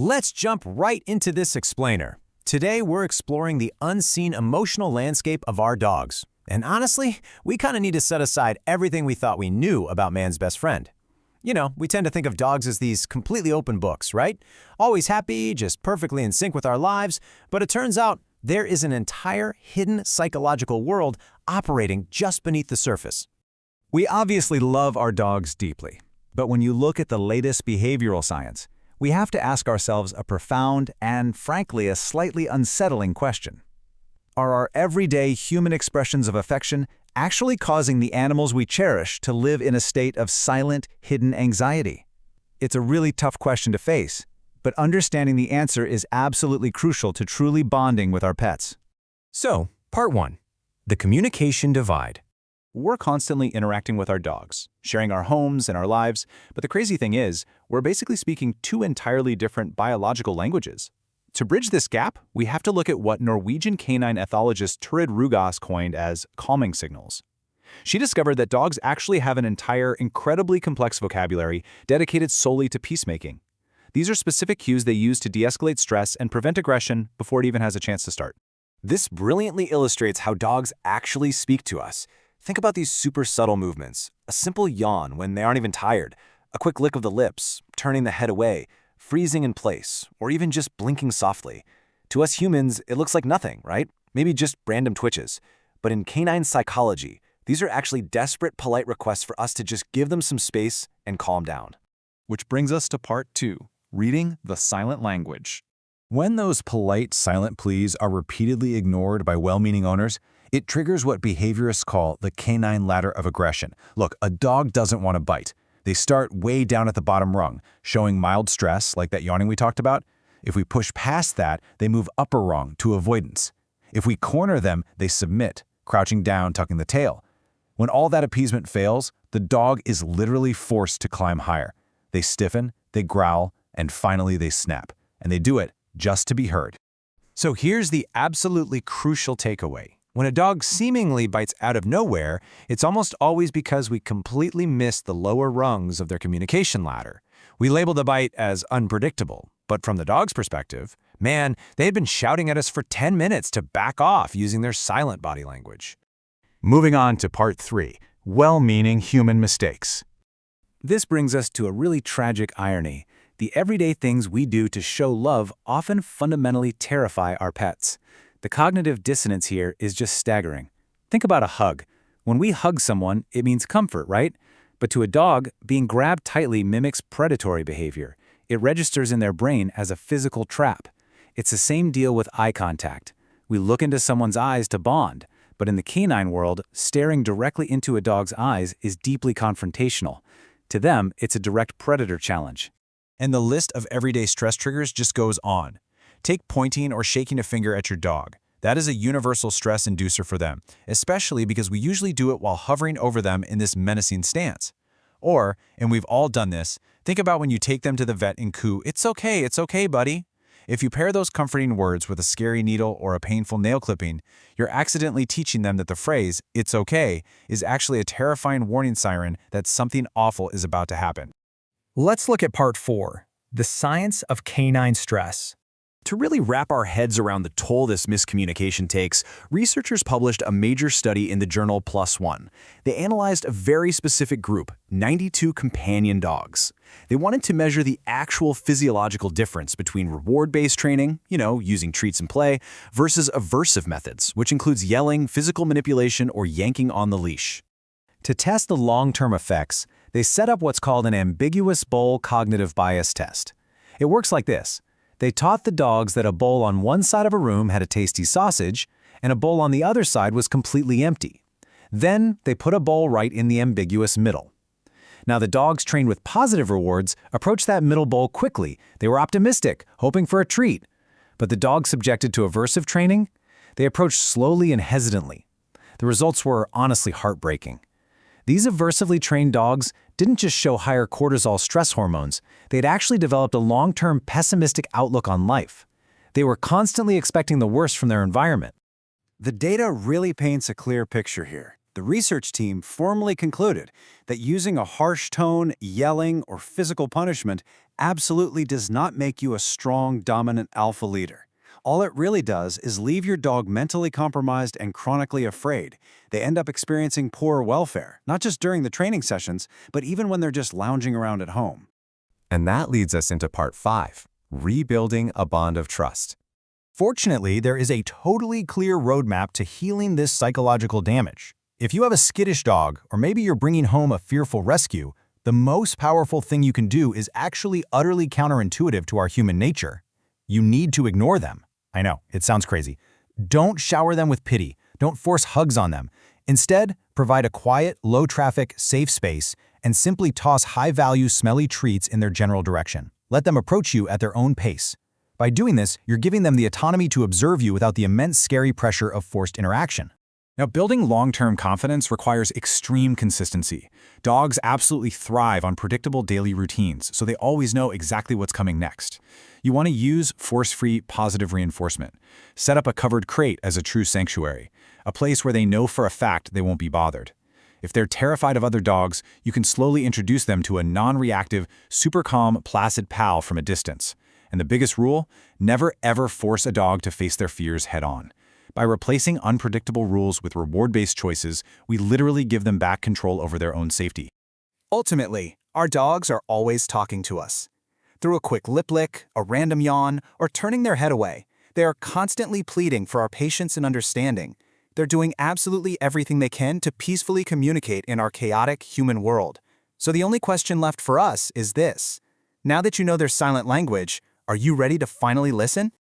Let's jump right into this explainer. Today, we're exploring the unseen emotional landscape of our dogs. And honestly, we kind of need to set aside everything we thought we knew about man's best friend. You know, we tend to think of dogs as these completely open books, right? Always happy, just perfectly in sync with our lives, but it turns out there is an entire hidden psychological world operating just beneath the surface. We obviously love our dogs deeply, but when you look at the latest behavioral science, we have to ask ourselves a profound and, frankly, a slightly unsettling question. Are our everyday human expressions of affection actually causing the animals we cherish to live in a state of silent, hidden anxiety? It's a really tough question to face, but understanding the answer is absolutely crucial to truly bonding with our pets. So, part 1. The communication divide. We're constantly interacting with our dogs, sharing our homes and our lives, but the crazy thing is, we're basically speaking two entirely different biological languages. To bridge this gap, we have to look at what Norwegian canine ethologist Turid Rugaas coined as calming signals. She discovered that dogs actually have an entire, incredibly complex vocabulary dedicated solely to peacemaking. These are specific cues they use to de-escalate stress and prevent aggression before it even has a chance to start. This brilliantly illustrates how dogs actually speak to us. Think about these super subtle movements. A simple yawn when they aren't even tired, a quick lick of the lips, turning the head away, freezing in place, or even just blinking softly. To us humans, it looks like nothing, right? Maybe just random twitches. But in canine psychology, these are actually desperate, polite requests for us to just give them some space and calm down. Which brings us to part 2, reading the silent language. When those polite, silent pleas are repeatedly ignored by well-meaning owners, it triggers what behaviorists call the canine ladder of aggression. Look, a dog doesn't want to bite. They start way down at the bottom rung, showing mild stress, like that yawning we talked about. If we push past that, they move up a rung to avoidance. If we corner them, they submit, crouching down, tucking the tail. When all that appeasement fails, the dog is literally forced to climb higher. They stiffen, they growl, and finally they snap. And they do it just to be heard. So here's the absolutely crucial takeaway. When a dog seemingly bites out of nowhere, it's almost always because we completely missed the lower rungs of their communication ladder. We label the bite as unpredictable, but from the dog's perspective, man, they had been shouting at us for 10 minutes to back off using their silent body language. Moving on to part 3, well-meaning human mistakes. This brings us to a really tragic irony. The everyday things we do to show love often fundamentally terrify our pets. The cognitive dissonance here is just staggering. Think about a hug. When we hug someone, it means comfort, right? But to a dog, being grabbed tightly mimics predatory behavior. It registers in their brain as a physical trap. It's the same deal with eye contact. We look into someone's eyes to bond, but in the canine world, staring directly into a dog's eyes is deeply confrontational. To them, it's a direct predator challenge. And the list of everyday stress triggers just goes on. Take pointing or shaking a finger at your dog. That is a universal stress inducer for them, especially because we usually do it while hovering over them in this menacing stance. Or, and we've all done this, think about when you take them to the vet and coo, it's okay, buddy." If you pair those comforting words with a scary needle or a painful nail clipping, you're accidentally teaching them that the phrase, "it's okay," is actually a terrifying warning siren that something awful is about to happen. Let's look at part 4, the science of canine stress. To really wrap our heads around the toll this miscommunication takes, researchers published a major study in the journal PLOS ONE. They analyzed a very specific group, 92 companion dogs. They wanted to measure the actual physiological difference between reward-based training, using treats and play, versus aversive methods, which includes yelling, physical manipulation, or yanking on the leash. To test the long-term effects, they set up what's called an ambiguous bowl cognitive bias test. It works like this. They taught the dogs that a bowl on one side of a room had a tasty sausage, and a bowl on the other side was completely empty. Then they put a bowl right in the ambiguous middle. Now the dogs trained with positive rewards approached that middle bowl quickly. They were optimistic, hoping for a treat. But the dogs subjected to aversive training, they approached slowly and hesitantly. The results were honestly heartbreaking. These aversively trained dogs didn't just show higher cortisol stress hormones, they had actually developed a long-term pessimistic outlook on life. They were constantly expecting the worst from their environment. The data really paints a clear picture here. The research team formally concluded that using a harsh tone, yelling, or physical punishment absolutely does not make you a strong, dominant alpha leader. All it really does is leave your dog mentally compromised and chronically afraid. They end up experiencing poor welfare, not just during the training sessions, but even when they're just lounging around at home. And that leads us into part 5, rebuilding a bond of trust. Fortunately, there is a totally clear roadmap to healing this psychological damage. If you have a skittish dog, or maybe you're bringing home a fearful rescue, the most powerful thing you can do is actually utterly counterintuitive to our human nature. You need to ignore them. I know, it sounds crazy. Don't shower them with pity. Don't force hugs on them. Instead, provide a quiet, low-traffic, safe space and simply toss high-value, smelly treats in their general direction. Let them approach you at their own pace. By doing this, you're giving them the autonomy to observe you without the immense scary pressure of forced interaction. Now, building long-term confidence requires extreme consistency. Dogs absolutely thrive on predictable daily routines, so they always know exactly what's coming next. You want to use force-free positive reinforcement. Set up a covered crate as a true sanctuary, a place where they know for a fact they won't be bothered. If they're terrified of other dogs, you can slowly introduce them to a non-reactive, super calm, placid pal from a distance. And the biggest rule, never ever force a dog to face their fears head-on. By replacing unpredictable rules with reward-based choices, we literally give them back control over their own safety. Ultimately, our dogs are always talking to us. Through a quick lip lick, a random yawn, or turning their head away, they are constantly pleading for our patience and understanding. They're doing absolutely everything they can to peacefully communicate in our chaotic human world. So the only question left for us is this. Now that you know their silent language, are you ready to finally listen?